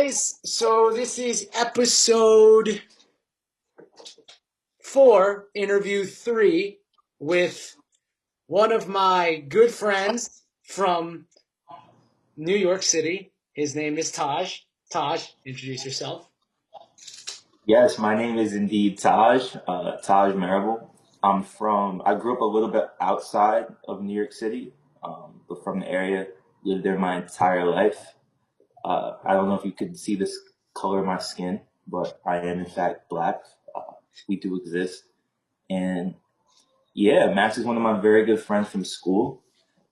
guys. So this is episode 4, interview 3, with one of my good friends from New York City. His name is Taj. Taj, introduce yourself. Yes, my name is indeed Taj, Taj Marable. I grew up a little bit outside of New York City, but from the area, lived there my entire life. I don't know if you can see this color of my skin, but I am in fact black. We do exist. And yeah, Max is one of my very good friends from school.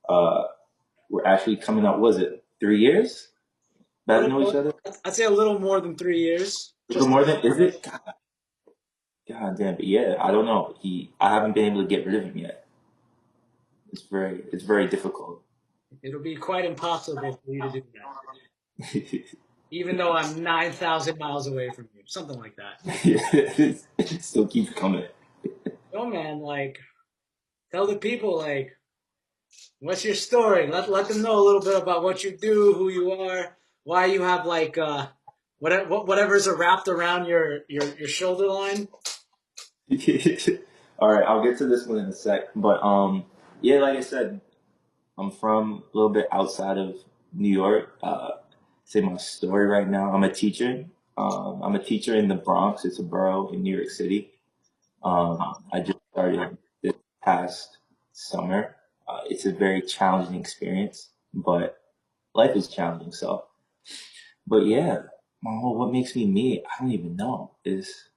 Uh, we're actually coming up, was it 3 years A that we little know each more, other? I'd say a little more than 3 years. A little Just more than, is it? God damn, but yeah, I don't know. I haven't been able to get rid of him yet. It's very difficult. it'll be quite impossible for you to do that, even though I'm 9,000 miles away from you. Something like that. It still keeps coming. Oh man, like tell the people what's your story? Let them know a little bit about what you do, who you are, why you have whatever's wrapped around your shoulder line. All right, I'll get to this one in a sec. But yeah, like I said, I'm from a little bit outside of New York. Say my story right now. I'm a teacher. I'm a teacher in the Bronx. It's a borough in New York City. I just started this past summer. It's a very challenging experience, but life is challenging. So, but yeah, what makes me me? I don't even know. Is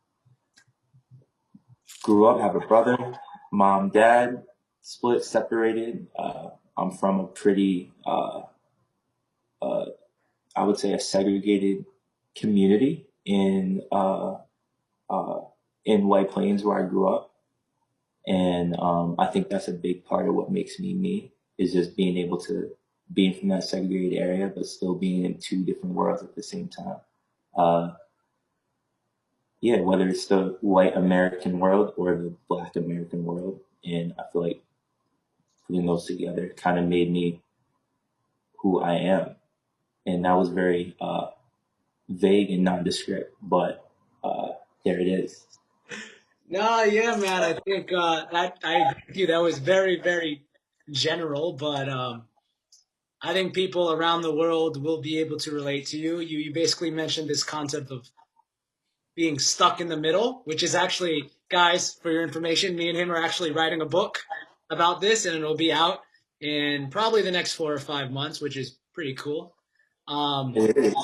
grew up, have a brother, mom, dad, split, separated. I'm from a pretty, uh, I would say, a segregated community uh, in White Plains where I grew up. And I think that's a big part of what makes me me is just being able to being from that segregated area, but still being in two different worlds at the same time. Uh, yeah, whether it's the white American world or the black American world. And I feel like putting those together kind of made me who I am. And that was very vague and nondescript, but uh, there it is. No, yeah, man. I think that I agree with you. That was very, very general, but I think people around the world will be able to relate to you. You basically mentioned this concept of being stuck in the middle, which is actually, guys, for your information, me and him are actually writing a book about this, and it'll be out in probably the next 4 or 5 months, which is pretty cool. Um, It is.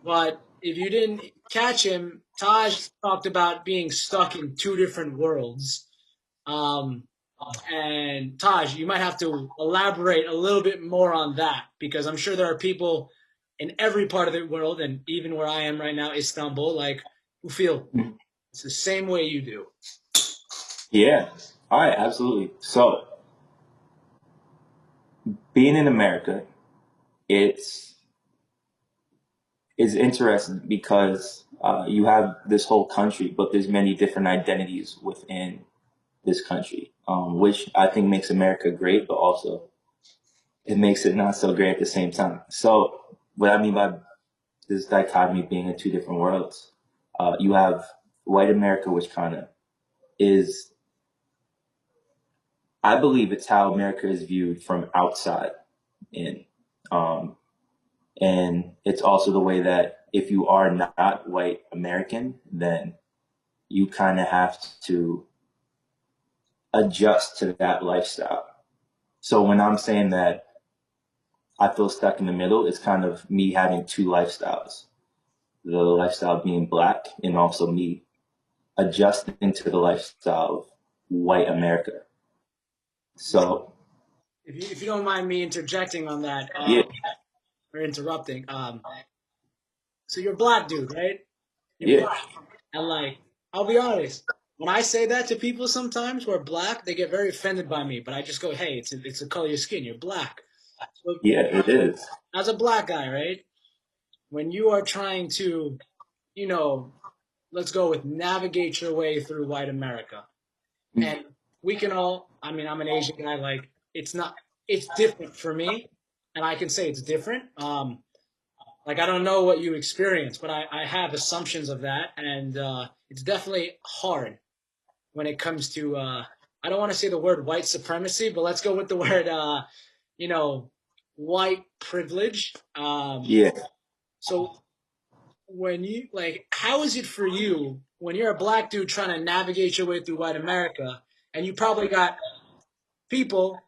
but if you didn't catch him, Taj talked about being stuck in two different worlds. Um, and Taj, you might have to elaborate a little bit more on that because I'm sure there are people in every part of the world, and even where I am right now, Istanbul, who feel it's the same way you do. Yeah. All right. Absolutely. So being in America, it's is interesting because you have this whole country, but there's many different identities within this country, which I think makes America great, but also it makes it not so great at the same time. So what I mean by this dichotomy being in two different worlds, you have white America, which kind of is, I believe it's how America is viewed from outside in. Um, and it's also the way that if you are not white American, then you kind of have to adjust to that lifestyle. So when I'm saying that I feel stuck in the middle, it's kind of me having two lifestyles. The lifestyle being black and also me adjusting to the lifestyle of white America. So If you don't mind me interjecting on that, yeah, or interrupting, so you're a black dude, right? You're yeah, black. And I'll be honest, when I say that to people sometimes who are black, they get very offended by me. But I just go, hey, it's the color of your skin. You're black. So yeah, it is. as a black guy, right? When you are trying to, you know, let's go with navigate your way through white America. And we can all, I mean, I'm an Asian guy, it's not, it's different for me. And I can say it's different. Like I don't know what you experience, but I have assumptions of that, and it's definitely hard when it comes to I don't want to say the word white supremacy, but let's go with the word you know white privilege. Yeah. So when you like, how is it for you when you're a black dude trying to navigate your way through white America, and you probably got people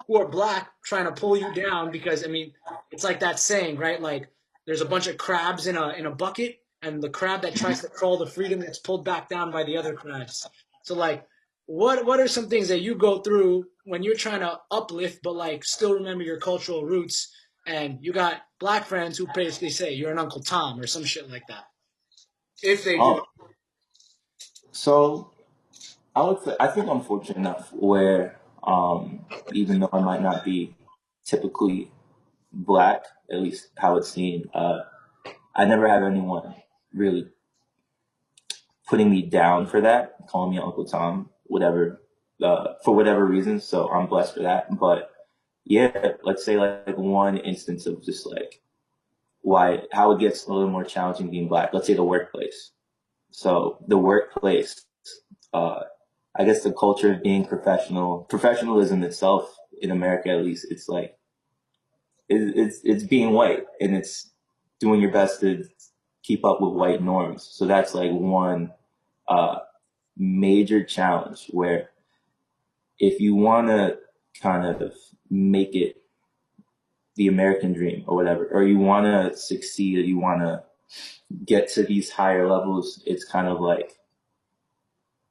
who are black trying to pull you down because I mean it's like that saying, right? Like there's a bunch of crabs in a bucket, and the crab that tries to crawl to freedom gets pulled back down by the other crabs. So like, what are some things that you go through when you're trying to uplift but like still remember your cultural roots? And you got black friends who basically say you're an Uncle Tom or some shit like that. If they do. Oh, so I would say I think I'm fortunate enough where even though I might not be typically black, at least how it's seen, I never had anyone really putting me down for that, calling me Uncle Tom, whatever, for whatever reason. So I'm blessed for that. But yeah, let's say like one instance of just like how it gets a little more challenging being black. Let's say the workplace. So the workplace, uh, I guess the culture of being professionalism itself in America, at least, it's like, it's being white and it's doing your best to keep up with white norms. So that's like one, uh, major challenge where if you want to kind of make it the American dream or whatever, or you want to succeed, or you want to get to these higher levels, it's kind of like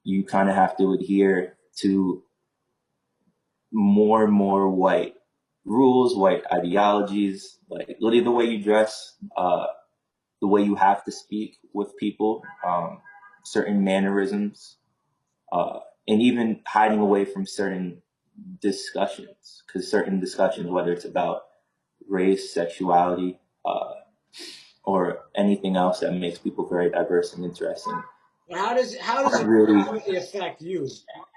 you kind of have to adhere to more and more white rules, white ideologies, like literally the way you dress, the way you have to speak with people, certain mannerisms, and even hiding away from certain discussions, because certain discussions, whether it's about race, sexuality, or anything else that makes people very diverse and interesting, But how does aren't it really personally affect you?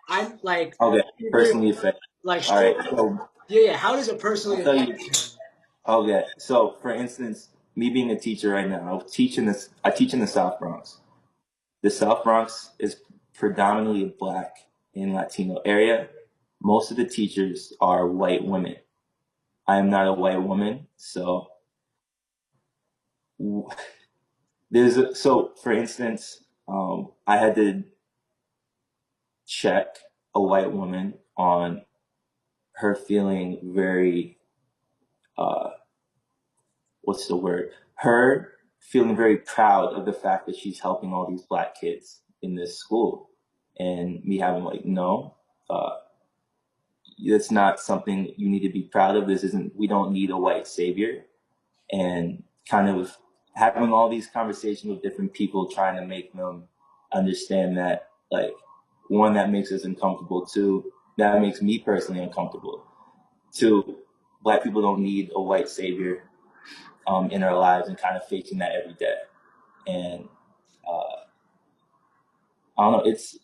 I'm like, okay. I agree with Personally you. affect. Like All right, straight up. so Yeah, yeah. How does it I'll personally tell you. affect you? Okay, so for instance, me being a teacher right now, I teach in the South Bronx. The South Bronx is predominantly a Black and Latino area. Most of the teachers are white women. I am not a white woman, so so for instance, I had to check a white woman on her feeling very, uh, what's the word? Her feeling very proud of the fact that she's helping all these black kids in this school, and me having like, no, uh, it's not something you need to be proud of. This isn't. We don't need a white savior, and kind of having all these conversations with different people, trying to make them understand that, like, one, that makes us uncomfortable. Two, that makes me personally uncomfortable. Two, black people don't need a white savior in our lives, and kind of facing that every day. And I don't know, it's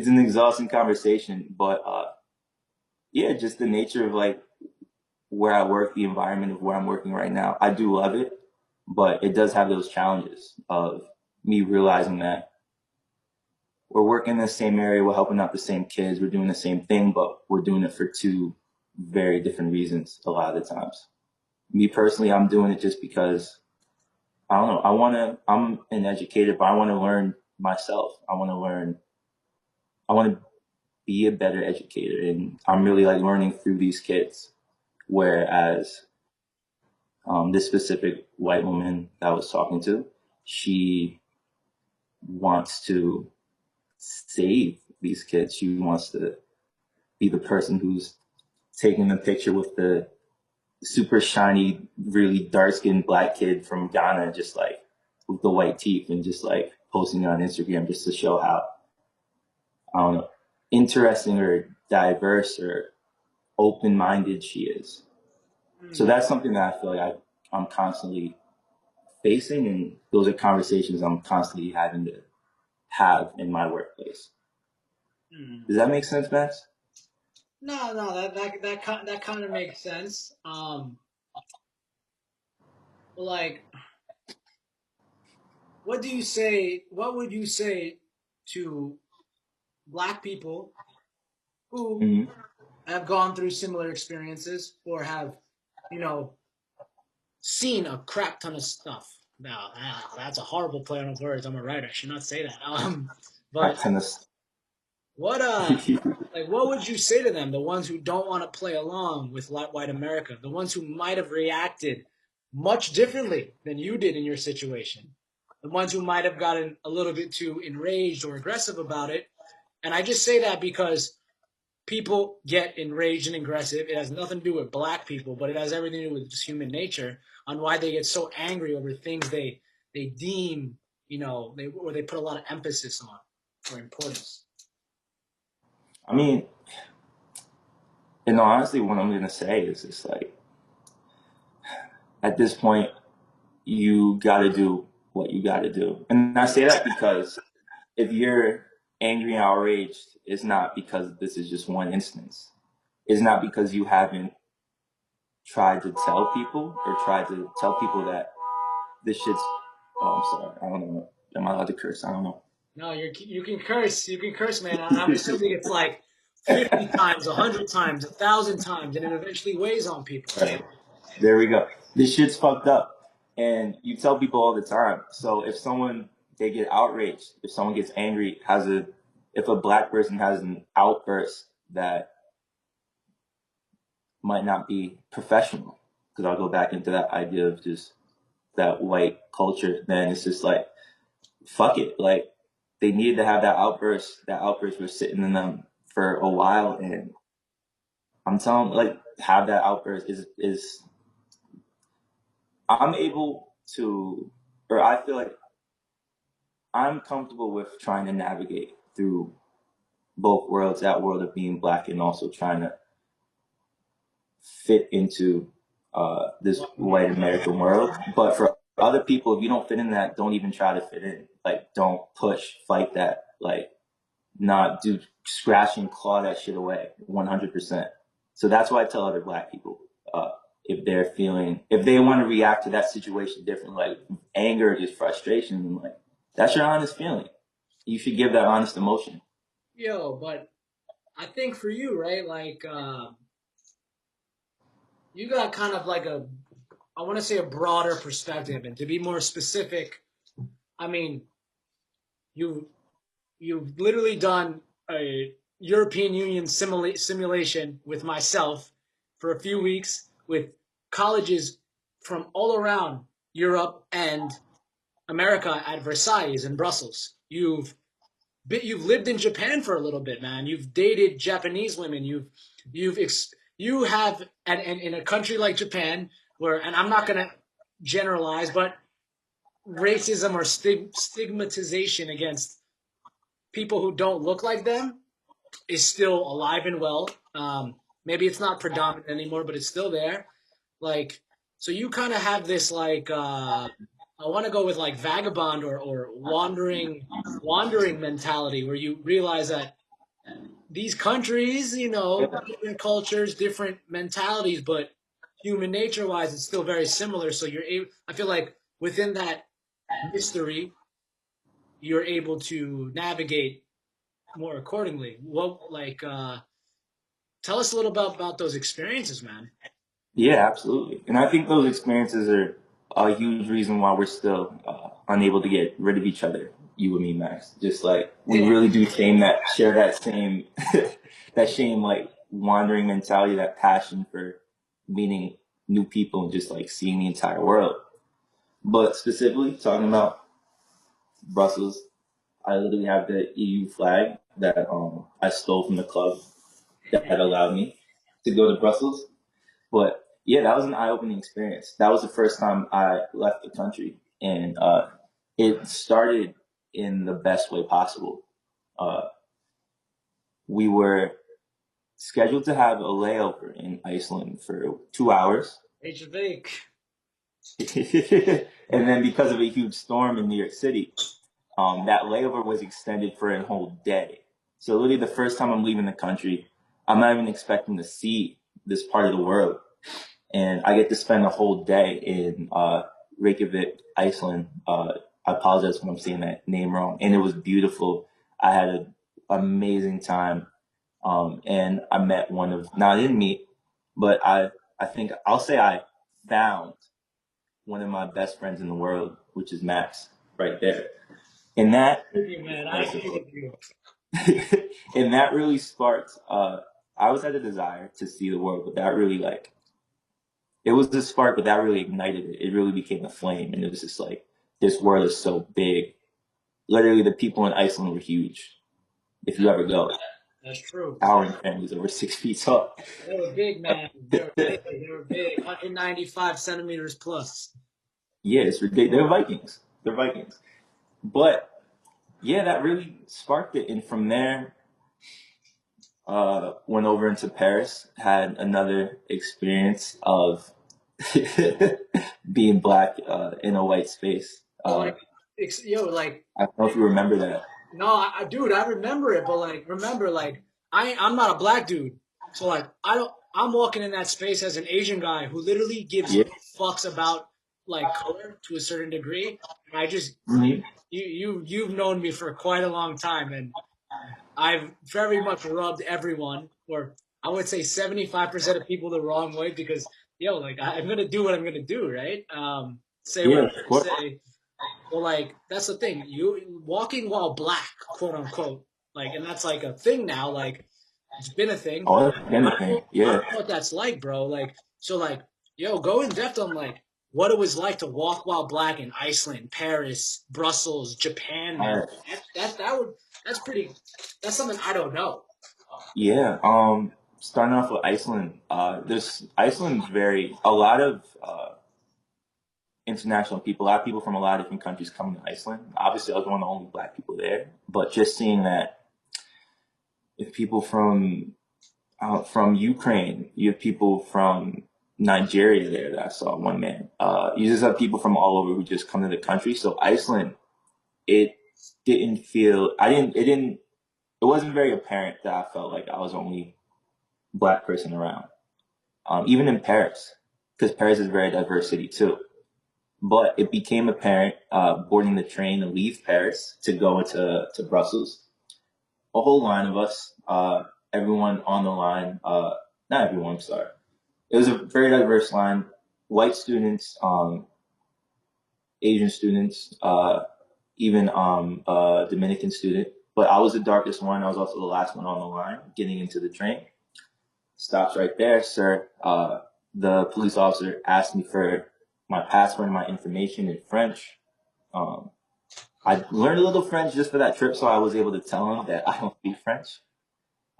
an exhausting conversation, but yeah, just the nature of like where I work, the environment of where I'm working right now. I do love it, but it does have those challenges of me realizing that we're working in the same area, we're helping out the same kids, we're doing the same thing, but we're doing it for two very different reasons a lot of the times. Me personally, I'm doing it just because I don't know. I'm an educator, but I want to learn myself. I want to be a better educator. And I'm really like learning through these kids. Whereas, this specific white woman that I was talking to, she wants to save these kids. She wants to be the person who's taking the picture with the super shiny, really dark skinned black kid from Ghana, just like with the white teeth, and just like posting it on Instagram just to show how, I don't know, interesting or diverse or open minded she is. So Hmm. that's something that I feel like I'm constantly facing, and those are conversations I'm constantly having to have in my workplace. Hmm. Does that make sense, Max? No, no, that kind of makes sense. like, what would you say to black people who Hmm. have gone through similar experiences or have, you know, seen a crap ton of stuff? Now, that's a horrible play on words. I'm a writer. I should not say that. But Tennis. what like what would you say to them, the ones who don't want to play along with white America, the ones who might have reacted much differently than you did in your situation, the ones who might have gotten a little bit too enraged or aggressive about it? And I just say that because people get enraged and aggressive. It has nothing to do with black people, but it has everything to do with just human nature on why they get so angry over things they deem, they put a lot of emphasis on or importance. I mean, and honestly, what I'm gonna say is just like at this point, you got to do what you got to do, and I say that because if you're angry and outraged, it's not because this is just one instance. It's not because you haven't tried to tell people or tried to tell people that this shit's. Oh, I'm sorry. I don't know. Am I allowed to curse? I don't know. No, you can curse. You can curse, man. And I'm assuming it's like 50 times, 100 times, 1,000 times, and it eventually weighs on people, right? Right. There we go. This shit's fucked up. And you tell people all the time. So if someone, they get outraged, if someone gets angry, if a black person has an outburst that might not be professional, because I'll go back into that idea of just that white culture, then it's just like, fuck it. Like, they needed to have that outburst. That outburst was sitting in them for a while. And I'm telling, like, have that outburst is I'm able to, or I feel like I'm comfortable with trying to navigate through both worlds, that world of being black and also trying to fit into this white American world. But for other people, if you don't fit in that, don't even try to fit in. Like, don't push, fight that. Like, not do scratch and claw that shit away 100%. So that's why I tell other black people, if they want to react to that situation differently, like anger, just frustration, like that's your honest feeling. You should give that honest emotion. Yo, but I think for you, right? Like, you got kind of like I want to say a broader perspective, and to be more specific, I mean, you you've literally done a European Union simulation with myself for a few weeks with colleges from all around Europe and America at Versailles in Brussels. You've lived in Japan for a little bit, man. You've dated Japanese women. You have and in a country like Japan where, and I'm not gonna generalize, but racism or stigmatization against people who don't look like them is still alive and well. Maybe it's not predominant anymore, but it's still there. Like, so you kind of have this like I want to go with like vagabond or wandering mentality where you realize that these countries, different cultures, different mentalities, but human nature wise, it's still very similar. So I feel like within that mystery, you're able to navigate more accordingly. Tell us a little about those experiences, man. Yeah, absolutely. And I think those experiences are a huge reason why we're still unable to get rid of each other. You and me, Max. Just like we Yeah. really do share that same, that same like wandering mentality, that passion for meeting new people and just like seeing the entire world. But specifically talking about Brussels, I literally have the EU flag that I stole from the club that allowed me to go to Brussels. But yeah, that was an eye-opening experience. That was the first time I left the country, and it started in the best way possible. Uh, we were scheduled to have a layover in Iceland for 2 hours, HV. and then because of a huge storm in New York City, that layover was extended for a whole day. So literally, the first time I'm leaving the country, I'm not even expecting to see this part of the world, and I get to spend a whole day in Reykjavik, Iceland. I apologize if I'm saying that name wrong. And it was beautiful. I had an amazing time. And I met one of, now I didn't meet, but I think I'll say I found one of my best friends in the world, which is Max, right there. And that, Hey, man, I agree with you. and that really sparked, I always had a desire to see the world, but that really like, it was the spark, but that really ignited it. It really became a flame. And it was just like, this world is so big. Literally, the people in Iceland were huge. If you ever go, That's true. our family's over 6 feet tall. They were big, man. They were big. They were big. 195 centimeters plus. Yeah, it's ridiculous. They're Vikings. They're Vikings. But yeah, that really sparked it. And from there, went over into Paris, had another experience of being black in a white space. But like, like I don't know if you remember that. no, dude, I remember it, but like, remember, like, I'm not a black dude, so like, I don't. I'm walking in that space as an Asian guy who literally gives Yeah. no fucks about like color to a certain degree. And I just, Mhm. you've known me for quite a long time, and I've very much rubbed everyone, or I would say 75% of people the wrong way because, like, I'm gonna do what I'm gonna do, right? Say what Yeah, I'm of gonna course. say. Well, like that's the thing. You walking while black, quote unquote, like, and that's like a thing now. Like it's been a thing. Oh, that's anything. I Yeah. don't know what that's like, bro. Like so, like go in depth on like what it was like to walk while black in Iceland, Paris, Brussels, Japan, All man. right. That would that's pretty. That's something I don't know. Yeah. Starting off with Iceland. This Iceland's very a lot of international people. A lot of people from a lot of different countries come to Iceland. Obviously, I was one of the only black people there, but just seeing that if people from Ukraine, you have people from Nigeria there that I saw one man. You just have people from all over who just come to the country. So Iceland, it didn't feel it wasn't very apparent that I felt like I was the only black person around. Even in Paris, because Paris is a very diverse city too. But it became apparent boarding the train to leave Paris to go into to Brussels. A whole line of us, everyone on the line, not everyone, I'm sorry. It was a very diverse line. White students, Asian students, even Dominican student. But I was the darkest one. I was also the last one on the line getting into the train. Stops right there, sir. The police officer asked me for my passport and my information in French. Um, I learned a little French just for that trip, so I was able to tell him that I don't speak French.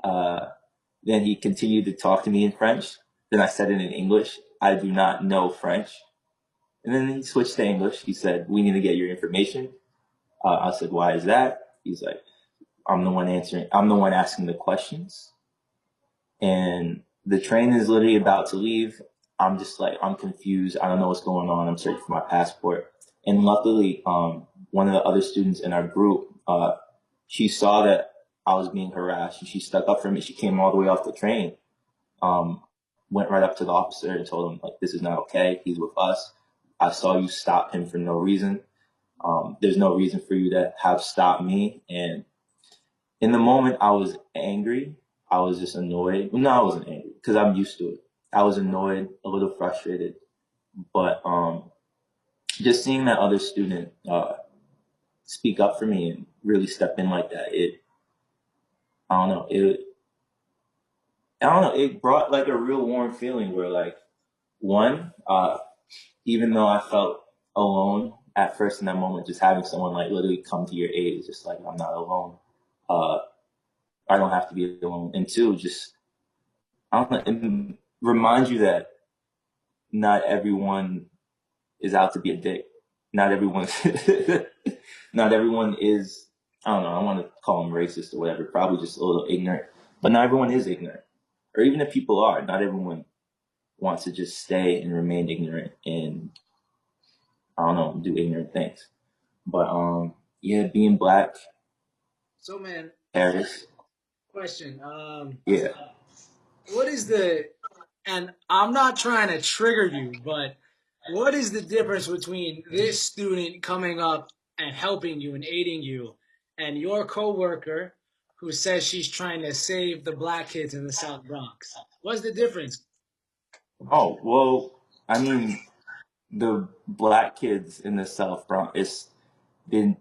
Uh, then he continued to talk to me in French. Then I said it in English. I do not know French. And then he switched to English. He said, "We need to get your information." I said, "Why is that?" He's like, "I'm the one answering. I'm the one asking the questions." And the train is literally about to leave. I'm just like, I'm confused. I don't know what's going on. I'm searching for my passport. And luckily, one of the other students in our group, she saw that I was being harassed and she stuck up for me. She came all the way off the train, um, went right up to the officer and told him, like, this is not okay. He's with us. I saw you stop him for no reason. There's no reason for you to have stopped me. And in the moment, I was angry. I was just annoyed. No, I wasn't angry because I'm used to it. I was annoyed, a little frustrated, but just seeing that other student speak up for me and really step in like that, I don't know, I don't know, it brought like a real warm feeling where like one, even though I felt alone at first in that moment, just having someone like literally come to your aid is just like I'm not alone. Uh, I don't have to be alone. And two, just I don't know, it reminds you that not everyone is out to be a dick. Not everyone, not everyone is. I don't know. I don't want to call them racist or whatever. Probably just a little ignorant. But not everyone is ignorant. Or even if people are, not everyone wants to just stay and remain ignorant and I don't know, do ignorant things. But yeah, being black, So, man, Paris, question. yeah. What is the? And I'm not trying to trigger you, but what is the difference between this student coming up and helping you and aiding you and your coworker who says she's trying to save the black kids in the South Bronx? What's the difference? Oh, well, I mean, the black kids in the South Bronx they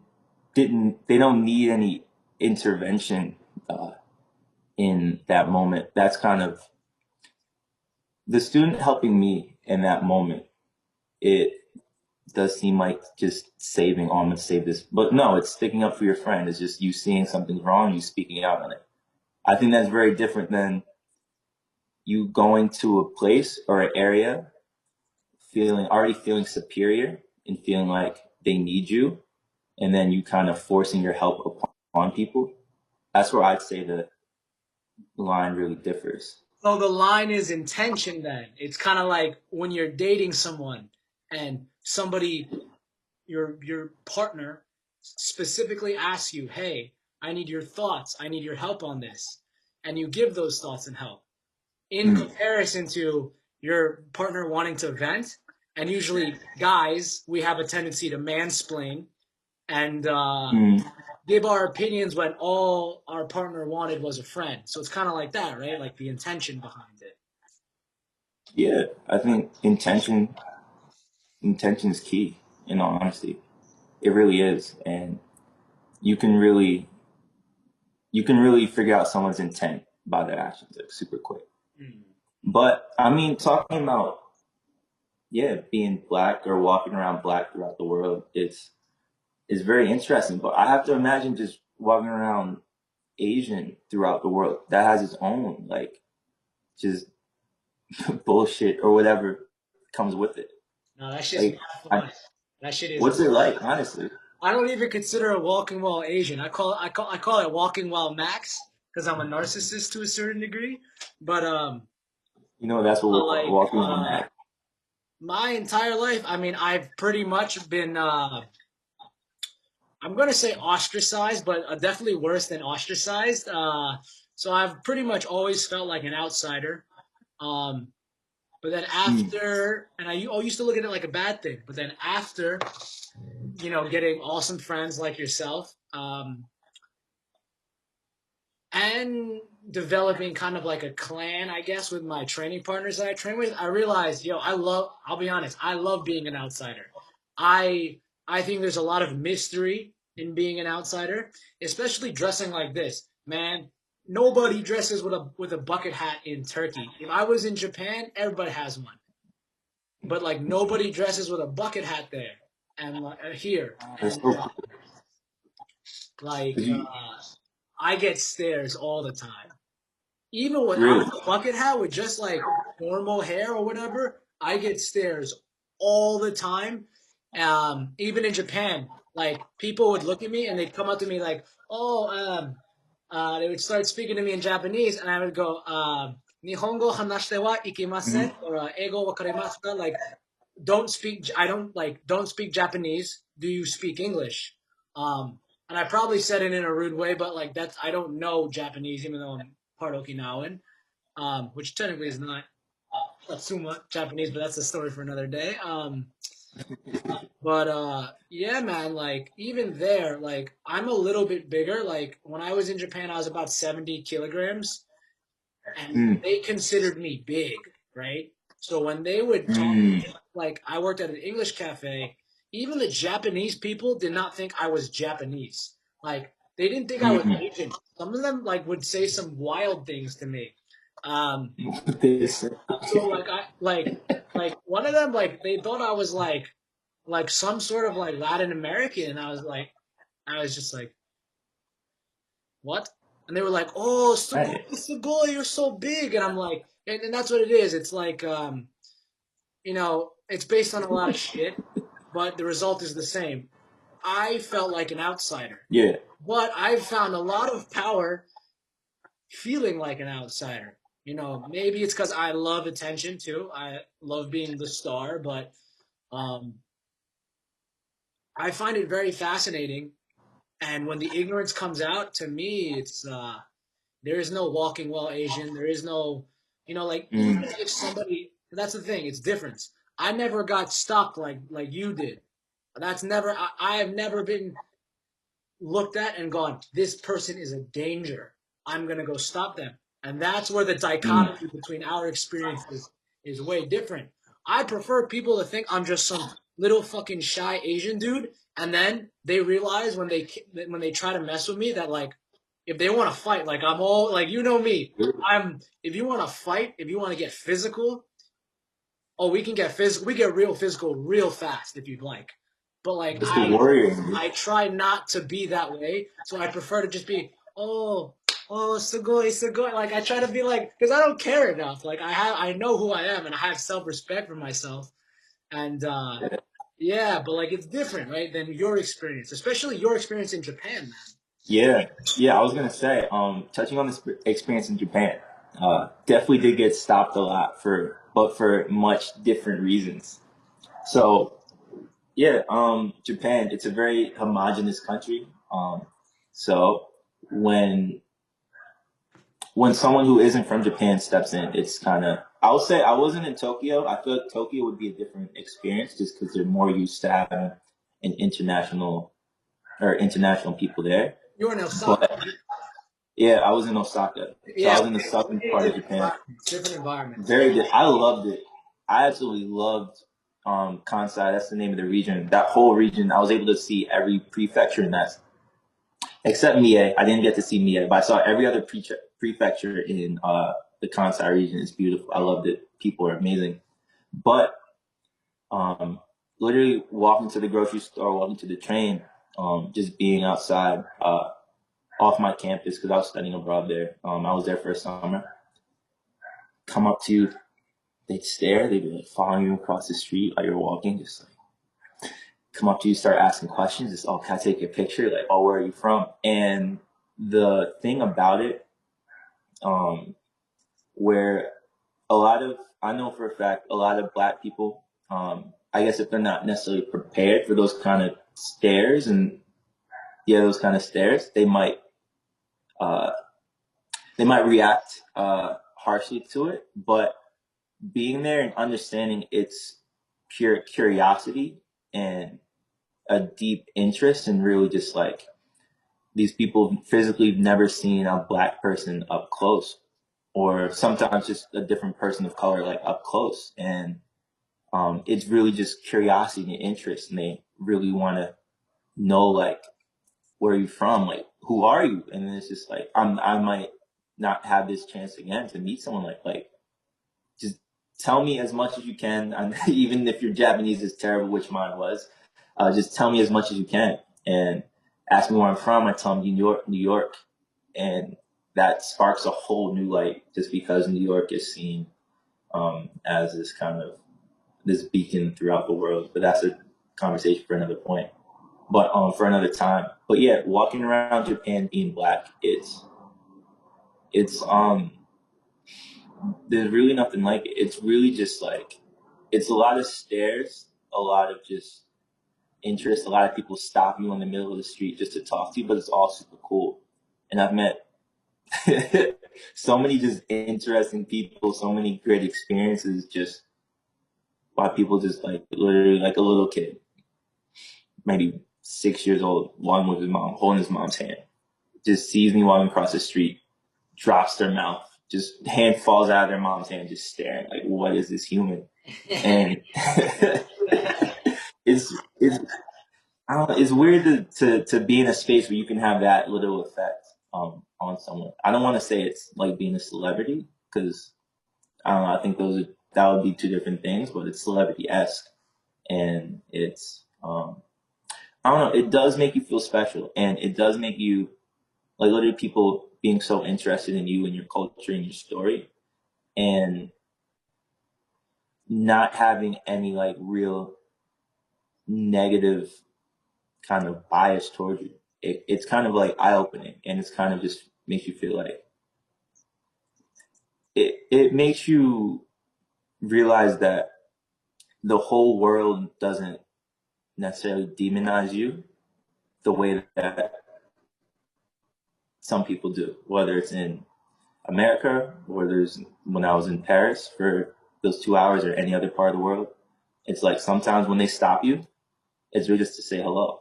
they don't need any intervention uh, in that moment. That's kind of the student helping me in that moment. It does seem like just saving, oh, I'm gonna save this, but no, it's sticking up for your friend. It's just you seeing something's wrong, you speaking out on it. I think that's very different than you going to a place or an area already feeling superior and feeling like they need you, and then you kind of forcing your help upon people. That's where I'd say the line really differs. So the line is intention then. It's kind of like when you're dating someone and somebody your partner specifically asks you, "Hey, I need your thoughts. I need your help on this." And you give those thoughts and help. In Mm, comparison to your partner wanting to vent, and usually guys, we have a tendency to mansplain and mm, give our opinions when all our partner wanted was a friend. So it's kind of like that, right? Like the intention behind it. yeah, I think intention is key. In all honesty, it really is, and you can really you can really figure out someone's intent by their actions like super quick. Mm. But I mean, talking about yeah, being black or walking around black throughout the world, it's very interesting. But I have to imagine just walking around Asian throughout the world that has its own like just bullshit or whatever comes with it. No, that shit's Like, not fun. That shit is. what's it like, honestly? I don't even consider it walking while Asian. I call it walking while Max because I'm a narcissist to a certain degree. But You know, that's what like walking on that. my entire life, I mean, I've pretty much been I'm gonna say ostracized, but definitely worse than ostracized. So I've pretty much always felt like an outsider. Um, but then Mm, after, and I used to look at it like a bad thing. But then after, getting awesome friends like yourself, and developing kind of like a clan, I guess, with my training partners that I train with, I realized, I'll be honest, I love being an outsider. I I think there's a lot of mystery in being an outsider, especially dressing like this. Man, nobody dresses with a bucket hat in Turkey. If I was in Japan, everybody has one. But like nobody dresses with a bucket hat there and here. that's And so cool. like 'Cause you I get stares all the time. Even without really, the bucket hat with just like normal hair or whatever, I get stares all the time. Even in Japan, like people would look at me and they'd come up to me like, "Oh, they would start speaking to me in Japanese, and I would go, "Nihongo hanashite wa ikimasen," mm, or "Ego wakarimasu ka?" Like, don't speak. I don't like. Don't speak Japanese. Do you speak English? And I probably said it in a rude way, but like that's I don't know Japanese, even though I'm part Okinawan, which technically is not Satsuma Japanese, but that's a story for another day. But yeah, man, like even there, like I'm a little bit bigger. Like when I was in Japan, I was about 70 kilograms, and mm, they considered me big, right? So when they would talk, mm, like I worked at an English cafe, even the Japanese people did not think I was Japanese. Like they didn't think I was mm. Asian. Some of them like would say some wild things to me. Um, This, so like one of them like they thought I was like some sort of like Latin American, and I was just like what? And they were like, "Oh, right. Sugoi, you're so big," and I'm like, and that's what it is. It's like it's based on a lot of shit, but the result is the same. I felt like an outsider, Yeah. but I've found a lot of power feeling like an outsider. Maybe it's because I love attention too. I love being the star, but um, I find it very fascinating. And when the ignorance comes out, to me, it's there is no walking well Asian. There is no, like even Mm, if somebody, that's the thing, it's different. I never got stopped like you did. That's never. I have never been looked at and gone, this person is a danger. I'm gonna go stop them. And that's where the Mm. dichotomy between our experiences is way different. I prefer people to think I'm just some little fucking shy Asian dude, and then they realize when they try to mess with me that like if they want to fight, like I'm all like you know me. I'm if you want to fight, if you want to get physical, oh, we can get physical. We get real physical real fast if you'd like. But like It's the warrior in me. I try not to be that way. So I prefer to just be, oh, sugoi, sugoi. Like I try to be like, because I don't care enough. Like I know who I am, and I have self respect for myself. And yeah, but like it's different, right, than your experience, especially your experience in Japan, man. Yeah, yeah. I was gonna say, touching on this experience in Japan, definitely did get stopped a lot but for much different reasons. So yeah, Japan, it's a very homogenous country. So when when someone who isn't from Japan steps in, it's kind of, I would say I wasn't in Tokyo. I feel like Tokyo would be a different experience just because they're more used to having an international people there. You were in Osaka, But right? yeah, I was in Osaka. So I Yeah, was in the southern part of different Japan. environments. Different environments. Very good. I loved it. I absolutely loved Kansai. That's the name of the region. That whole region, I was able to see every prefecture in that, except Mie. I didn't get to see Mie, but I saw every other prefecture in the Kansai region. It's beautiful. I loved it. People are amazing. But um, literally walking to the grocery store, walking to the train, just being outside off my campus because I was studying abroad there. I was there for a summer. Come up to you, they'd stare, they'd be like following you across the street while you're walking, just like come up to you, start asking questions. Just, oh, can I take your picture? Like, oh, where are you from? And the thing about it, um, where I know for a fact, a lot of black people, I guess if they're not necessarily prepared for those kind of stares and yeah, those kind of stares, uh, they might react, harshly to it, but being there and understanding its pure curiosity and a deep interest and really just like these people physically never seen a black person up close or sometimes just a different person of color like up close and it's really just curiosity and interest and they really want to know like where are you from like who are you and then it's just like I might not have this chance again to meet someone like just tell me as much as you can. And even if your Japanese is terrible, which mine was, just tell me as much as you can and ask me where I'm from. I tell them New York, New York, and that sparks a whole new light just because New York is seen as this kind of this beacon throughout the world. But that's a conversation for another point. But for another time. But yeah, walking around Japan being black, it's there's really nothing like it. It's really just like it's a lot of stares, a lot of just interest. A lot of people stop you in the middle of the street just to talk to you, but it's all super cool. And I've met so many just interesting people, so many great experiences just by people just like literally like a little kid, maybe 6 years old, walking with his mom, holding his mom's hand, just sees me walking across the street, drops their mouth, just hand falls out of their mom's hand, just staring like, what is this human? And it's I don't know, it's weird to be in a space where you can have that little effect on someone. I don't want to say it's like being a celebrity because I don't know. I think that would be two different things, but it's celebrity esque and it's I don't know. It does make you feel special, and it does make you like literally people being so interested in you and your culture and your story, and not having any like real negative kind of bias towards you. It's kind of like eye opening and it's kind of just makes you feel like it makes you realize that the whole world doesn't necessarily demonize you the way that some people do, whether it's in America or there's when I was in Paris for those 2 hours or any other part of the world. It's like sometimes when they stop you, it's really just to say hello.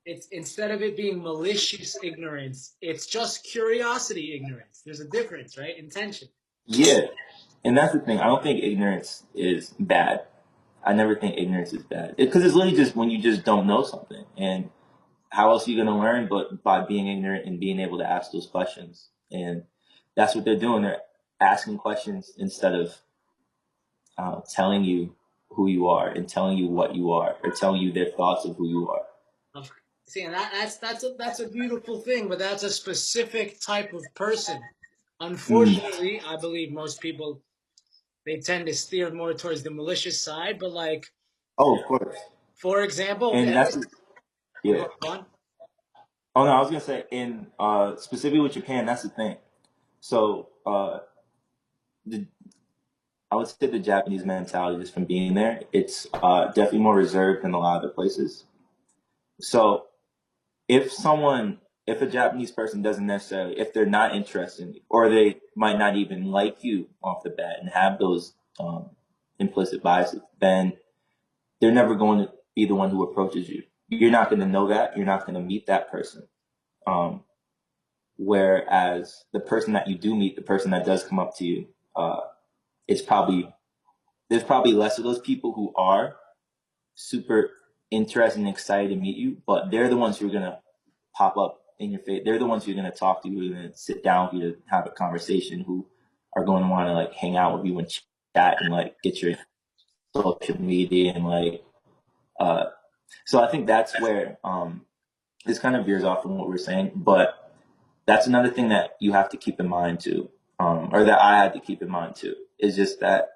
It's instead of it being malicious ignorance, it's just curiosity ignorance. There's a difference, right? Intention. Yeah. And that's the thing. I don't think ignorance is bad. I never think ignorance is bad. Because it's literally just when you just don't know something. And how else are you going to learn but by being ignorant and being able to ask those questions? And that's what they're doing. They're asking questions instead of telling you who you are and telling you what you are or telling you their thoughts of who you are. See, and that's a beautiful thing, but that's a specific type of person. Mm. Unfortunately, I believe most people they tend to steer more towards the malicious side. But like, Oh, of course. for example, And that's, yeah. go on. Oh, no, I was going to say, in specifically with Japan, that's the thing. So, the, I would say the Japanese mentality, just from being there, it's definitely more reserved than a lot of the places. So, if someone, if a Japanese person doesn't necessarily, if they're not interested, in you, or they might not even like you off the bat and have those implicit biases, then they're never going to be the one who approaches you. You're not going to know that. You're not going to meet that person. Um, Whereas the person that you do meet, the person that does come up to you, it's probably there's probably less of those people who are super interested and excited to meet you, but they're the ones who are gonna pop up in your face. They're the ones who are gonna talk to you, who are gonna sit down with you to have a conversation, who are going to want to like hang out with you and chat and like get your social media and like. Uh, so I think that's where this kind of veers off from what we're saying, but that's another thing that you have to keep in mind too, or that I had to keep in mind too, is just that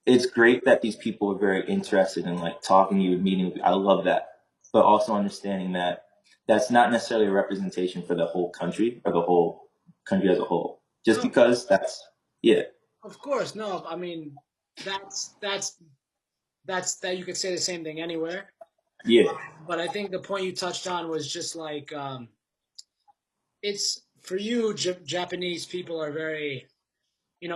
it's great that these people are very interested in like talking to you and meeting with you. I love that. But also understanding that that's not necessarily a representation for the whole country or the whole country as a whole. Just No, because that's, yeah, of course, no. I mean, that's that's that you could say the same thing anywhere. yeah. But I think the point you touched on was just like it's for you. Japanese people are very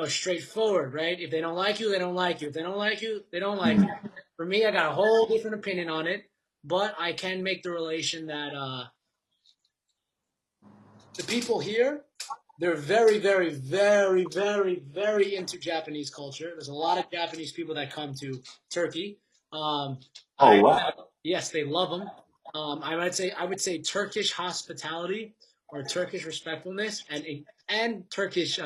straightforward, right? If they don't like you, they don't like you. If they don't like you, they don't like you. Mm. For me, I got a whole different opinion on it, but I can make the relation that the people here, they're very, very, very, very, very into Japanese culture. There's a lot of Japanese people that come to Turkey. Oh, I wow. Yes, they love them. I would say Turkish hospitality or Turkish respectfulness and Turkish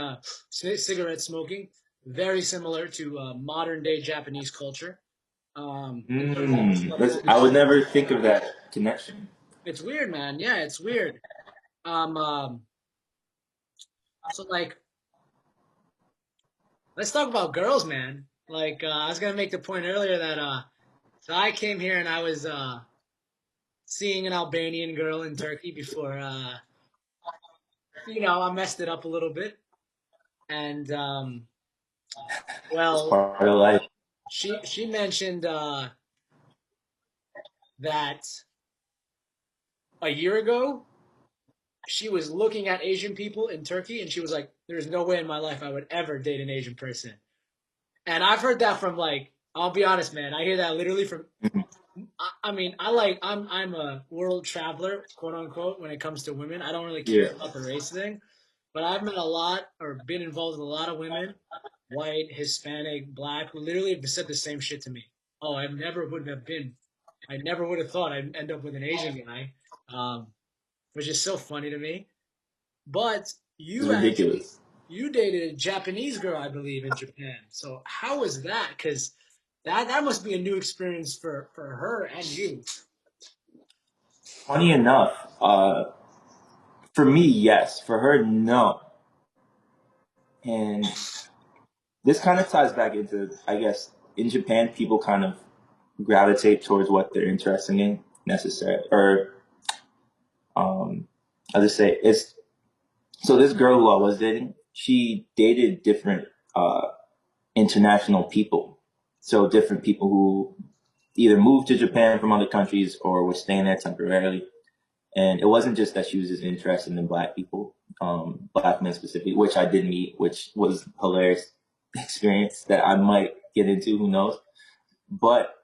cigarette smoking very similar to modern day Japanese culture. In terms of Mm. I food. would never think of that connection. It's weird, man. Yeah, it's weird. Um, um, so like, let's talk about girls, man. Like, I was gonna make the point earlier that so I came here and I was seeing an Albanian girl in Turkey before I messed it up a little bit. And It's well, part of life. she mentioned that a year ago she was looking at Asian people in Turkey and she was like, "There's no way in my life I would ever date an Asian person." And I've heard that from like, I'll be honest, man, I hear that literally from. Mhm. I mean, I'm a world traveler, quote unquote, when it comes to women. I don't really care Yeah. about the race thing, but I've met a lot or been involved with a lot of women, white, Hispanic, black, who literally have said the same shit to me. Oh, I never would have thought I'd end up with an Asian guy, which is so funny to me. But It's you actually, ridiculous. you dated a Japanese girl, I believe, in Japan. So how was that? Because that must be a new experience for her and you. Funny enough, for me, yes. For her, no. And this kind of ties back into, I guess, in Japan, people kind of gravitate towards what they're interested in necessarily. Or, I'll just say, it's so this girl who I was dating, she dated different international people. So different people who either moved to Japan from other countries or were staying there temporarily. And it wasn't just that she was just interested in black people, black men specifically, which I did meet, which was hilarious. experience that I might get into. Who knows? But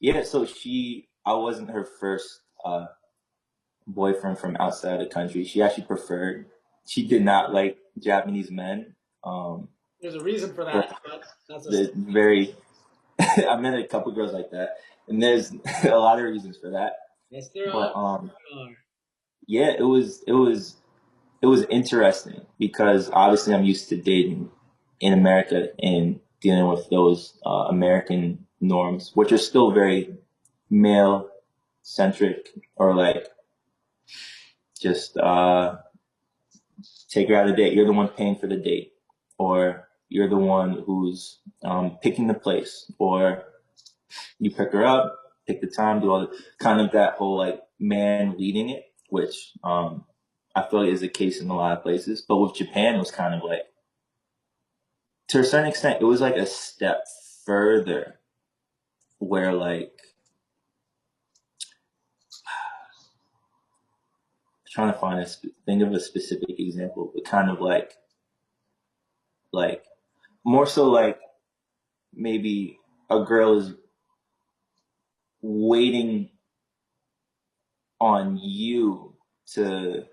yeah. So I wasn't her first boyfriend from outside the country. She actually preferred. She did not like Japanese men. Um, There's a reason for but that, but that's a the very I met a couple girls like that, and there's a lot of reasons for that. yes, there But are. There are. yeah, it was interesting because obviously I'm used to dating in America and dealing with those American norms, which are still very male centric, or like just take her out of the date. You're the one paying for the date, or you're the one who's picking the place, or you pick her up, pick the time, do all the kind of that whole like man leading it, which I feel like is the case in a lot of places. But with Japan, it was kind of like, to a certain extent, it was like a step further, where like, trying to think of a specific example, but kind of like more so like maybe a girl is waiting on you to,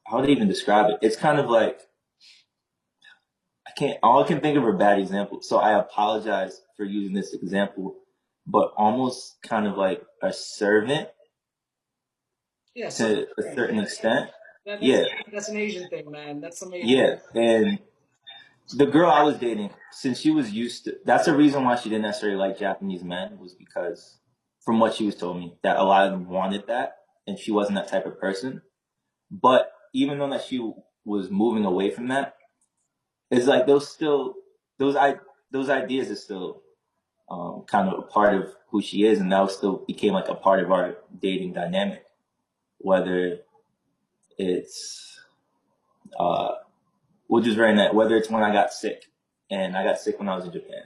how would I even describe it? It's kind of like, all I can think of are bad examples. So I apologize for using this example, but almost kind of like a servant Yeah, to a subservient. certain extent. That, that's Yeah, that's an Asian thing, man. That's some Asian. yeah. And the girl I was dating, since she was used to, that's the reason why she didn't necessarily like Japanese men, was because, from what she was told me, that a lot of them wanted that, and she wasn't that type of person. But even though that she was moving away from that, it's like those I those ideas are still kind of a part of who she is, and now still became like a part of our dating dynamic. Whether it's uh, which is very nice. Whether it's when I got sick, and I got sick when I was in Japan,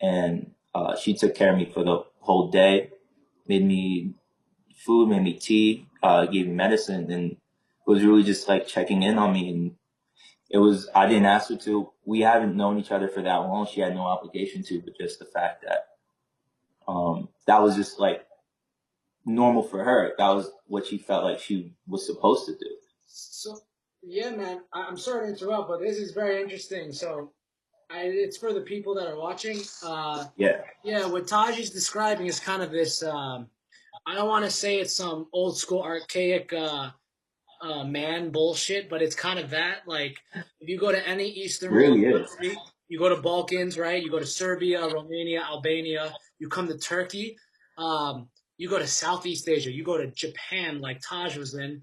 and she took care of me for the whole day, made me food, made me tea, gave me medicine, and was really just like checking in on me. And it was, I didn't ask her to. We haven't known each other for that long. She had no obligation to, but just the fact that that was just like normal for her. That was what she felt like she was supposed to do. So yeah, man. I'm sorry to interrupt, but this is very interesting. So it's for the people that are watching. Yeah. Yeah, what Taj is describing is kind of this. I don't want to say it's some old school archaic man bullshit, but it's kind of that. Like if you go to any Eastern Bloc Really is. country, you go to Balkans, right? You go to Serbia, Romania, Albania. You come to Turkey. You go to Southeast Asia. You go to Japan, like Taj was in.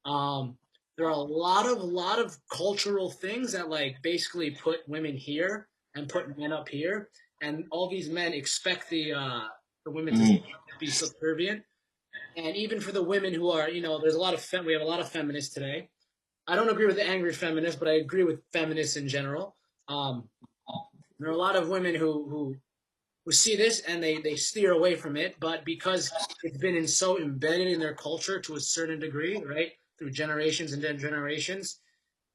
Um, there are a lot of cultural things that like basically put women here and put men up here, and all these men expect the women to Mm. be subservient. And even for the women who are, there's a lot of we have a lot of feminists today. I don't agree with the angry feminists, but I agree with feminists in general. Um, there are a lot of women who see this and they steer away from it, but because it's been so embedded in their culture to a certain degree, right, through generations and then generations,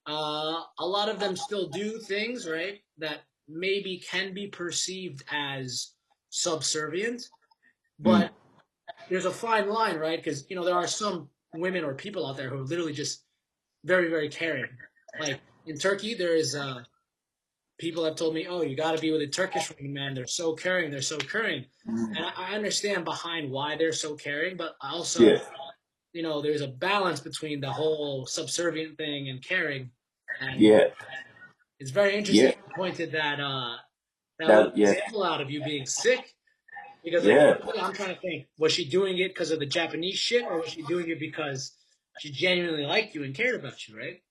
a lot of them still do things, right, that maybe can be perceived as subservient, Mm. but there's a fine line, right? Because there are some women or people out there who are literally just very, very caring. Like in Turkey, there is people have told me, "Oh, you got to be with a Turkish woman, man. They're so caring. They're so caring." And Mm. I understand behind why they're so caring, but Yeah. also, there's a balance between the whole subservient thing and caring. And Yeah. it's very interesting Yeah. you pointed that one Yeah. example out of you being sick. Because like Yeah. for me, I'm trying to think, was she doing it because of the Japanese shit, or was she doing it because she genuinely liked you and cared about you, right?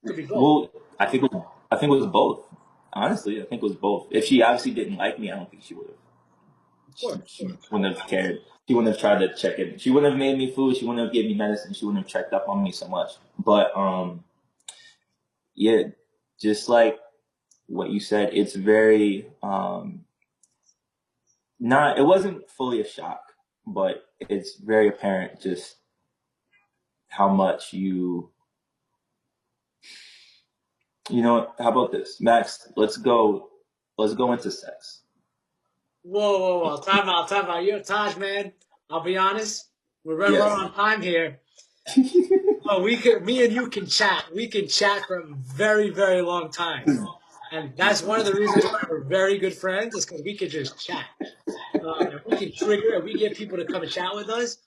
Could be both. Well, I think it was both. Honestly, I think it was both. If she obviously didn't like me, I don't think she would have. Of course, of She course. wouldn't have cared. She wouldn't have tried to check it. She wouldn't have made me food. She wouldn't have given me medicine. She wouldn't have checked up on me so much. But yeah, just like what you said, it's very not. It wasn't fully a shock, but it's very apparent just how much you You know what? How about this, Max? Let's go into sex. Whoa, whoa, whoa! Time out, time out. You're Taj, man. I'll be honest. We're running low Yes. on time here. Oh, me and you can chat. We can chat for a very, very long time, and that's one of the reasons why we're very good friends. Is because we could just chat. And we can trigger and we get people to come and chat with us.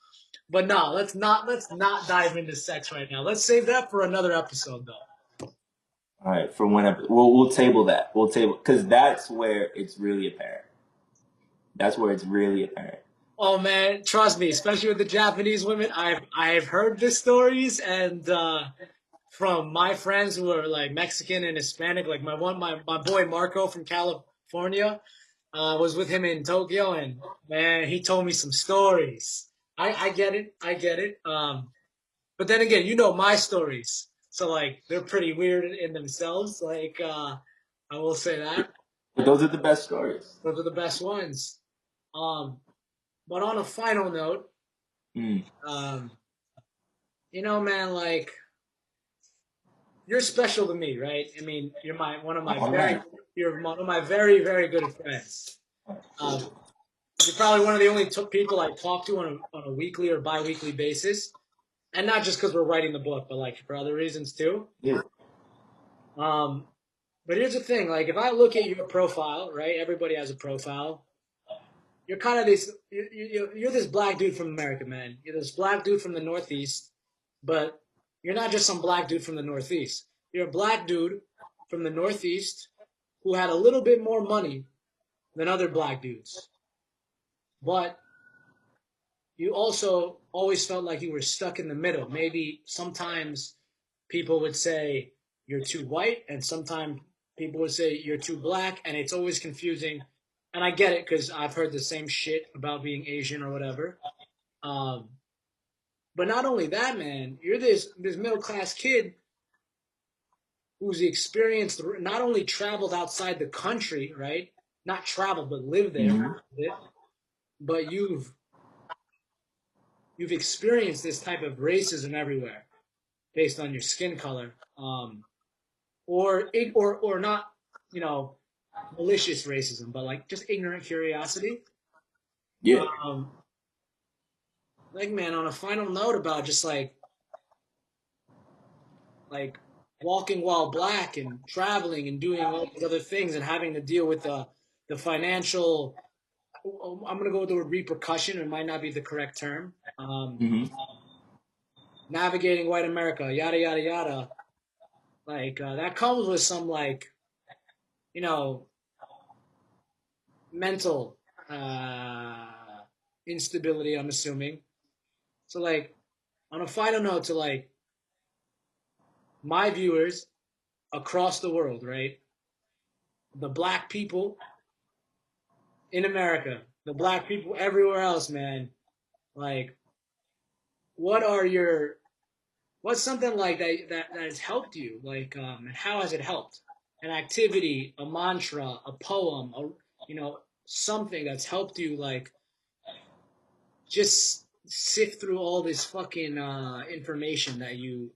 But no, let's not dive into sex right now. Let's save that for another episode, though. All right. For whenever we'll table that. We'll table because that's where it's really apparent. That's where it's really apparent. Oh man, trust me, especially with the Japanese women, I've heard the stories and from my friends who are like Mexican and Hispanic, like my boy Marco from California, was with him in Tokyo, and man, he told me some stories. I get it, I get it. But then again, you know my stories, so like they're pretty weird in themselves. Like I will say that But those are the best stories. those are the best ones. Um, but on a final note, Mm. um, man, like you're special to me, right? I mean, Oh man. you're one of my very, very good friends. Um, you're probably one of the only people I talk to on a weekly or biweekly basis, and not just because we're writing the book, but like for other reasons too. Yeah. Um, but here's the thing: like, if I look at your profile, right? Everybody has a profile. You're kind of this. You're this black dude from America, man. You're this black dude from the Northeast, but you're not just some black dude from the Northeast. You're a black dude from the Northeast who had a little bit more money than other black dudes, but you also always felt like you were stuck in the middle. Maybe sometimes people would say you're too white, and sometimes people would say you're too black, and it's always confusing. And I get it because I've heard the same shit about being Asian or whatever. Um, but not only that, man, you're this middle class kid who's experienced not only traveled outside the country, right? Not traveled, but lived there for Mm-hmm. a bit. But you've experienced this type of racism everywhere based on your skin color, or not, you know, malicious racism, but like just ignorant curiosity. Yeah. Um, like man, on a final note about just like walking while black and traveling and doing all these other things and having to deal with the financial. I'm gonna go with the word repercussion. It might not be the correct term. Mm-hmm. Navigating white America, yada yada yada. Like that comes with some like you know mental instability. I'm assuming. So like on a final note to like my viewers across the world, right? The black people in America, the black people everywhere else, man. Like, what are your what's something like that has helped you? Like, and how has it helped? An activity, a mantra, a poem, something that's helped you like just sift through all this fucking information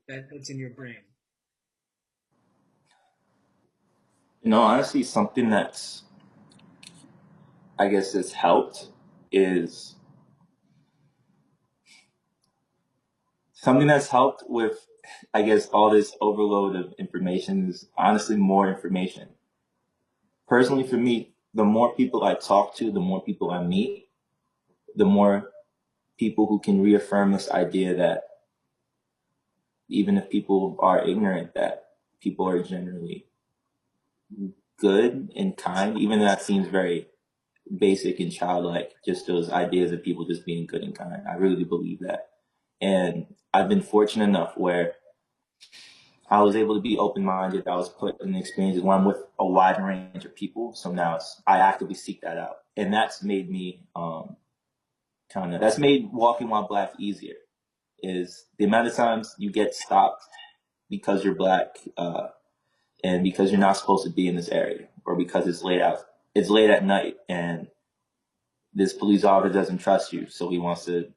that's in your brain. Honestly, something that's I guess has helped is something that's helped with I guess all this overload of information is honestly more information. Personally, for me, the more people I talk to, the more people I meet, the more people who can reaffirm this idea that even if people are ignorant, that people are generally good and kind, even though that seems very basic and childlike, just those ideas of people just being good and kind. I really believe that. And I've been fortunate enough where I was able to be open minded. I was put in experiences where I'm with a wide range of people. So now I actively seek that out. And that's made me that's made walking while black easier. Is the amount of times you get stopped because you're black, and because you're not supposed to be in this area, or because it's late at night, and this police officer doesn't trust you, so he wants to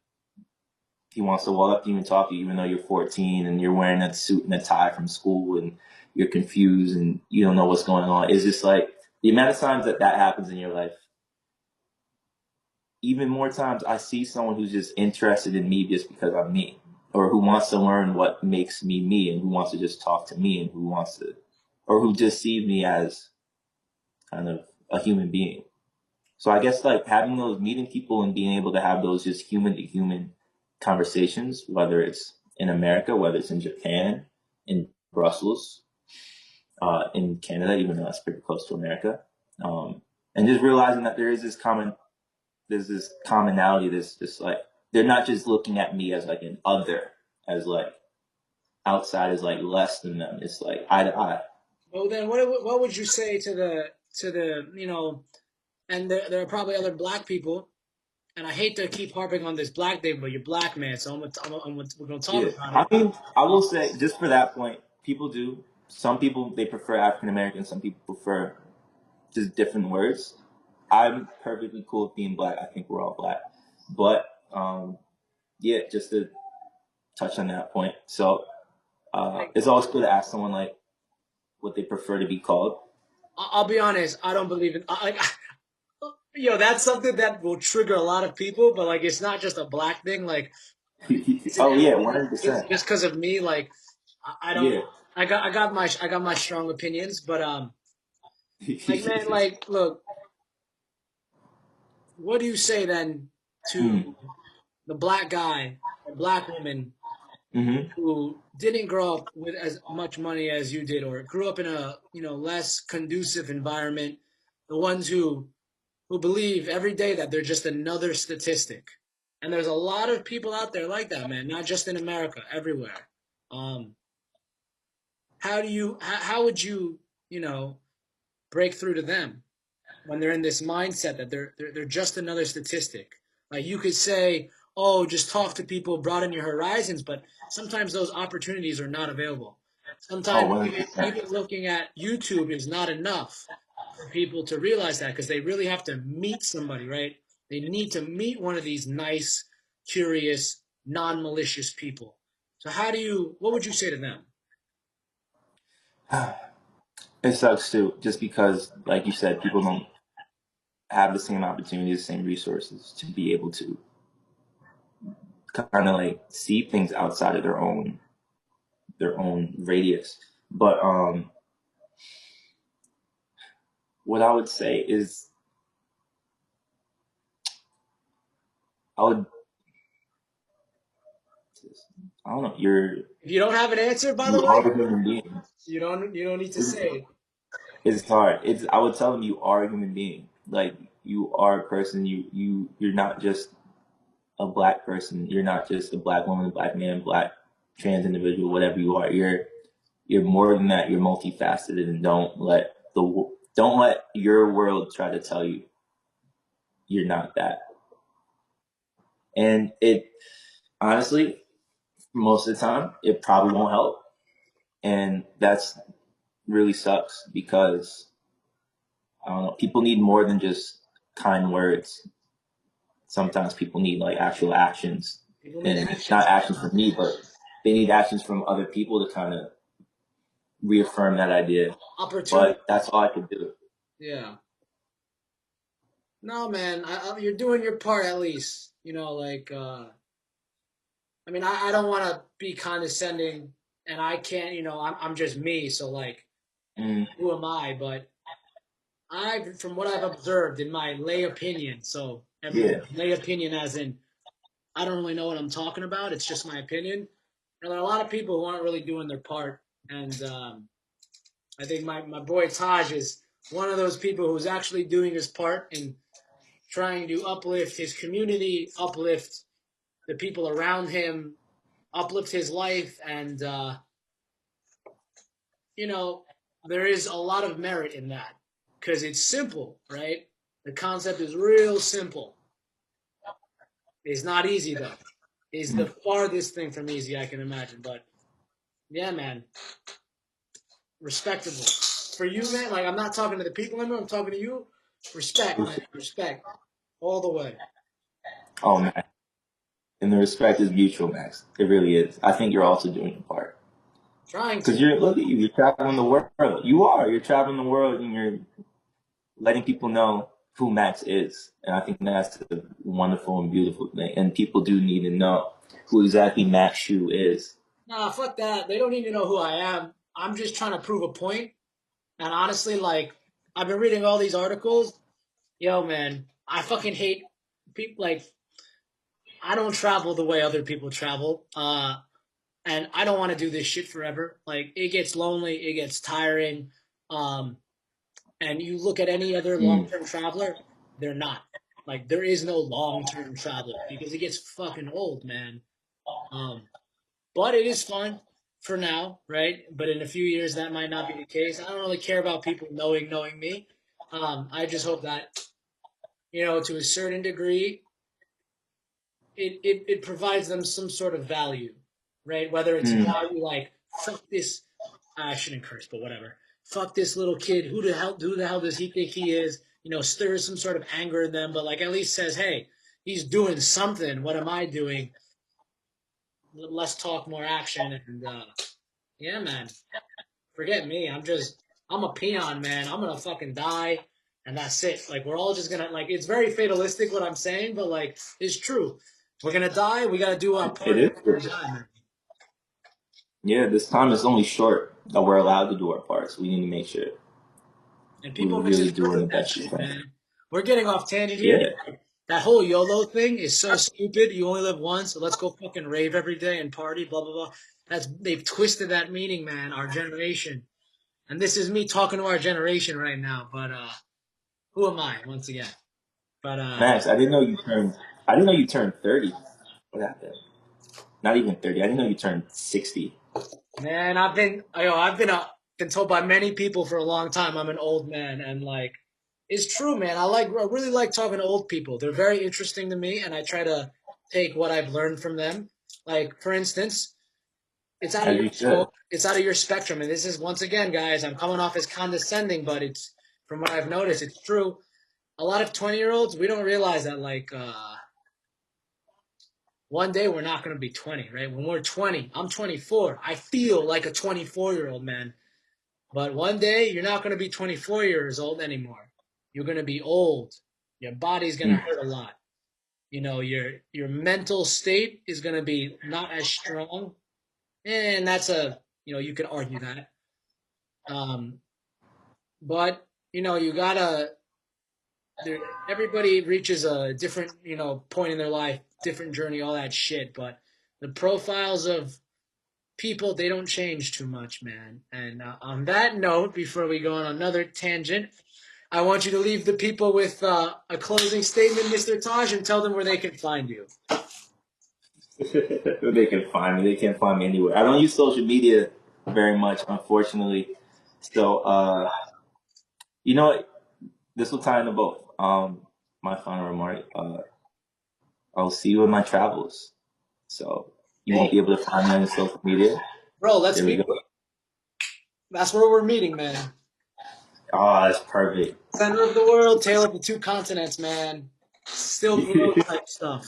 walk up to you and talk to you, even though you're 14 and you're wearing a suit and a tie from school, and you're confused and you don't know what's going on. It's just like the amount of times that that happens in your life. Even more times I see someone who's just interested in me just because I'm me, or who wants to learn what makes me me, and who wants to just talk to me, and who wants to, or who just sees me as kind of a human being. So I guess like having those meeting people and being able to have those just human to human conversations, whether it's in America, whether it's in Japan, in Brussels, in Canada, even though that's pretty close to America, and just realizing that there's this commonality, this just like they're not just looking at me as like an other, as like outside as like less than them. It's like eye to eye. Well, then, what would you say to the and there are probably other black people, and I hate to keep harping on this black thing, but you're black, man, so we're gonna talk Yeah, about I it. mean, I will say just for that point, people do. Some people they prefer African American. Some people prefer just different words. I'm perfectly cool with being black. I think we're all black, but yeah, just to touch on that point. So Like, it's always cool to ask someone like what they prefer to be called. I'll be honest, I don't believe in like that's something that will trigger a lot of people, but like it's not just a black thing. Like it's in Oh yeah, everything. 100%. Just because of me, like I don't. Yeah. I got my strong opinions, but like man, like look, what do you say then to Mm. the black guy or black woman Hmm. who didn't grow up with as much money as you did, or grew up in a less conducive environment? The ones who believe every day that they're just another statistic. And there's a lot of people out there like that, man, not just in America, everywhere. Um, how would you break through to them when they're in this mindset that they're just another statistic? Like you could say, "Oh, just talk to people, broaden your horizons," but sometimes those opportunities are not available. Oh, Sometimes even 100%. looking at YouTube is not enough for people to realize that because they really have to meet somebody, right? They need to meet one of these nice, curious, non-malicious people. So what would you say to them? It sucks too, just because, like you said, people don't have the same opportunities, the same resources to be able to kind of like see things outside of their own radius. But what I would say is, I would, I don't know, If you don't have an answer, by the you way, are a human being. you don't need to It's, say it. it's hard. I would tell them you are a human being. Like you are a person. You're not just a black person. You're not just a black woman, black man, black trans individual, whatever you are. You're more than that. You're multifaceted, and don't let your world try to tell you you're not that. And it honestly, most of the time, it probably won't help, and that's really sucks because I don't know. People need more than just kind words. Sometimes people need like actual actions, People need and actions, not actions from me, but they need actions from other people to kind of reaffirm that idea. opportunity. But that's all I could do. Yeah. No, man, you're doing your part at least. Like I mean, I don't want to be condescending, and I can't. I'm just me, so like, Mm, who am I? But from what I've observed in my lay opinion, so everyone yeah. lay opinion as in I don't really know what I'm talking about. It's just my opinion. And there are a lot of people who aren't really doing their part, and I think my boy Taj is one of those people who's actually doing his part in trying to uplift his community, uplift the people around him, uplift his life, and you know, there is a lot of merit in that because it's simple, right? The concept is real simple. It's not easy though. It's the Mm, farthest thing from easy I can imagine. But yeah, man, respectable for you, man. Like I'm not talking to the people anymore. I'm talking to you. Respect, man. Respect all the way. oh man, and the respect is mutual, Max. It really is. I think you're also doing your part. Trying Because to. you're look at you, you're traveling the world. You are. You're traveling the world, and you're letting people know who Max is. And I think that's a wonderful and beautiful thing. And people do need to know who exactly Max Shu is. Nah, fuck that. They don't even know who I am. I'm just trying to prove a point. And honestly, like, I've been reading all these articles. Yo, man, I fucking hate people. Like, I don't travel the way other people travel. And I don't want to do this shit forever. Like, it gets lonely, it gets tiring. Um, and you look at any other long Mm. term traveler, they're not. Like, there is no long term traveler because it gets fucking old, man. Um, but it is fun for now, right? But in a few years, that might not be the case. I don't really care about people knowing me. I just hope that, to a certain degree, it provides them some sort of value, right? Whether it's Mm. value like fuck this, I shouldn't curse, but whatever. Fuck this little kid. Who the hell does he think he is? Stirs some sort of anger in them, but like at least says, hey, he's doing something. What am I doing? Less talk, more action, and yeah, man. Forget me. I'm a peon, man. I'm gonna fucking die, and that's it. Like we're all just gonna like. It's very fatalistic what I'm saying, but like it's true. We're gonna die. We gotta do our It part and is. die, man. Yeah, this time is only short that we're allowed to do our parts. We need to make sure And we're people really doing misinterpret the that best we shit, can. man. We're getting off tangent here. Yeah, That whole YOLO thing is so stupid. You only live once, so let's go fucking rave every day and party, blah blah blah. They've twisted that meaning, man. Our generation, and this is me talking to our generation right now. But who am I once again? But Max, I didn't know you turned. I didn't know you turned 30. What happened? Not even 30. I didn't know you turned 60. man, I've been told by many people for a long time I'm an old man, and like, it's true, man. I really like talking to old people. They're very interesting to me, and I try to take what I've learned from them. Like, for instance, it's out of As your you should. scope, it's out of your spectrum, and this is once again, guys, I'm coming off as condescending, but it's from what I've noticed, it's true. A lot of 20-year-olds, we don't realize that like one day we're not going to be 20, right? When we're 20, I'm 24. I feel like a 24-year-old man. But one day you're not going to be 24 years old anymore. You're going to be old. Your body's going to Mm. hurt a lot. Your mental state is going to be not as strong. And you could argue that. Um, but you gotta. There, everybody reaches a different point in their life, different journey, all that shit. But the profiles of people, they don't change too much, man. And on that note, before we go on another tangent, I want you to leave the people with a closing statement, Mr. Taj, and tell them where they can find you. They can find me. They can find me anywhere. I don't use social media very much, unfortunately. So, you know what? This will tie into both. My final remark. I'll see you in my travels. So you won't Hey, be able to find me on social media. bro, let's There we meet. go. That's where we're meeting, man. Oh, that's perfect. Center of the world, tail of the two continents, man. Still growth type stuff.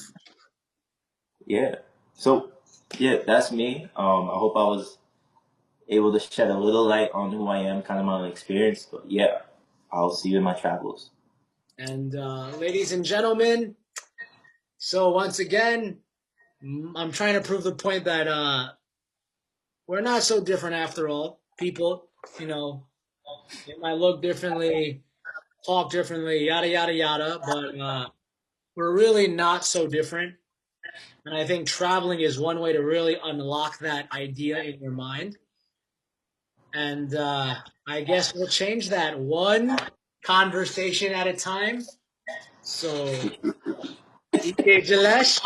Yeah. So, yeah, that's me. I hope I was able to shed a little light on who I am, kind of my own experience. But yeah, I'll see you in my travels. And ladies and gentlemen, so once again, I'm trying to prove the point that we're not so different after all. People, they might look differently, talk differently, yada yada yada, but we're really not so different. And I think traveling is one way to really unlock that idea in your mind. And I guess we'll change that one conversation at a time. So, Ike Jalesh,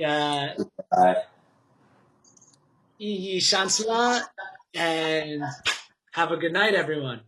uh, Bye. Iyi Shansla, and have a good night, everyone.